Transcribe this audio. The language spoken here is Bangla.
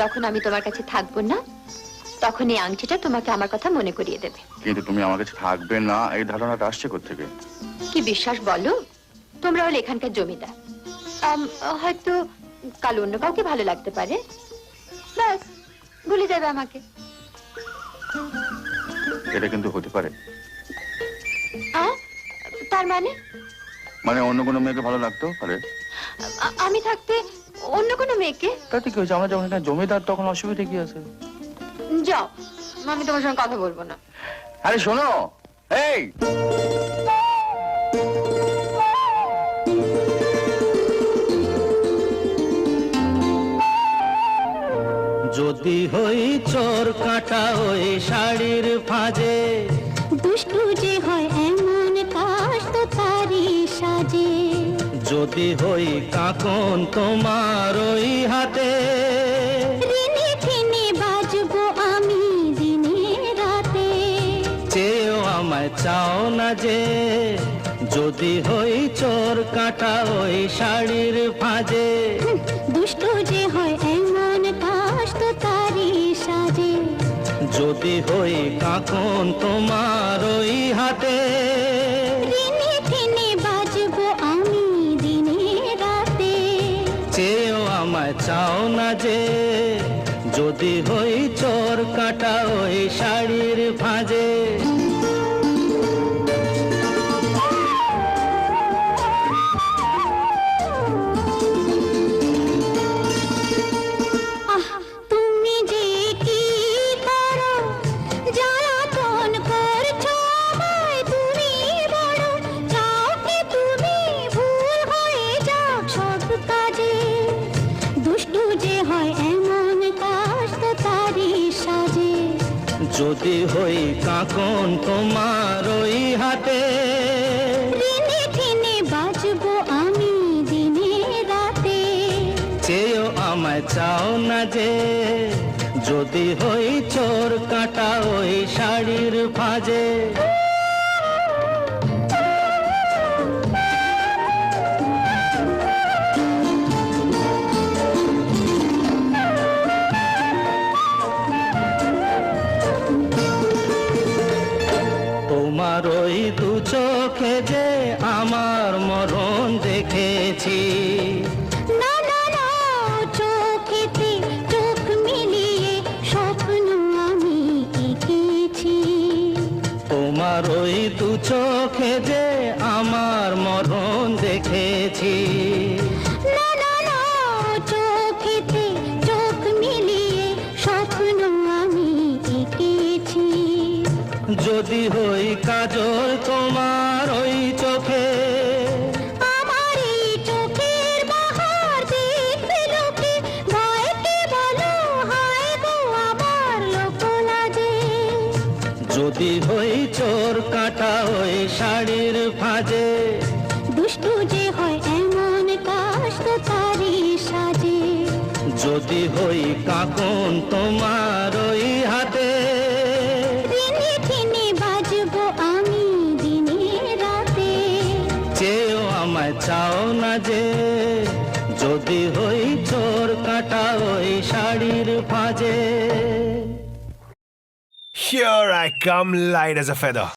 যখন আমি তোমার কাছে থাকবো না তখন এই আংটিটা তোমাকে আমার কথা মনে করিয়ে দেবে। কিন্তু তুমি আমার কাছে থাকবে না এই ধারণাটা আসছে কোত্থেকে? কি বিশ্বাস বলো? তোমরা হলে এখানকার জমিদার, হয়তো কাল অন্য কাউকে ভালো লাগতে পারে, ব্যাস ভুলে যাবে আমাকে। এটা কিন্তু হতে পারে। তার মানে? মানে অন্য কোনো মেয়েকে ভালো লাগতেও পারে। আমি থাকতে অন্য কোনো মেয়েকে? তাতে কি হয়েছে? আমরা যখন এখানে জমিদার তখন অসুবিধা কি আছে? যাও, আমি তোমার সঙ্গে কথা বলবো না। আরে শোনো, এই যদি হই চোর কাটা ওই শাড়ির ফাঁজে, দুষ্টু যে হয় এমন কাশ তো তারি সাজে। যদি হই কাকন তোমার ওই হাতে, ঋণে ঠেনে বাজবো আমি দিনে রাতে। চেয়েও আমায় চাও না যে, যদি হই চোর কাটা ওই শাড়ির ফাঁজে। দুষ্টু যে হয় এমন কাশ তো তারি সাজে। যদি হই কাকন তোমার ওই হাতে, ঋণে ঠেনে বাজবো আমি দিনে রাতে। চেয়েও আমায় চাও না যে, যদি হই চোর কাটা ওই শাড়ির ফাঁজে। তুমি যে কি করো, জ্বালাতন করছো আমায় তুমি বড়। চাও কি তুমি ভুল হয়ে যাও সব কাজে। দুষ্টু যে হয় এমন কাশ তো তারি সাজে। যদি হই কাকন তোমার ওই হাতে, ঋণে ঠেনে বাজবো আমি দিনে রাতে। চেয়েও আমায় চাও না যে, যদি হই চোর কাটা ওই শাড়ির ফাঁজে। তোমার ওই দু চোখে যে আমার মরণ দেখেছি। না না না, চোখেতে চোখ মিলিয়ে স্বপ্ন আমি এঁকেছি। তোমার ওই দু চোখে যে আমার মরণ দেখেছি। না না না, চোখেতে চোখ মিলিয়ে স্বপ্ন আমি এঁকেছি। যদি হই কাজল তোমার ওই চোখে, আমার এই চোখের বাহার দেখবে লোকে। ভয়কে বলো হায় গো আমার লোক লাজে। যদি হই চোর কাটা ওই শাড়ির ফাঁজে। দুষ্টু যে হয় এমন কাশ তো তারি সাজে। যদি হই কাকন তোমার ওই হাতে, ঋণে ঠেনে বাজবো আমি দিনে রাতে। চেয়েও আমায় চাও না যে, যদি হই চোর কাটা ওই শাড়ির ফাঁজে। Here I come light as a feather.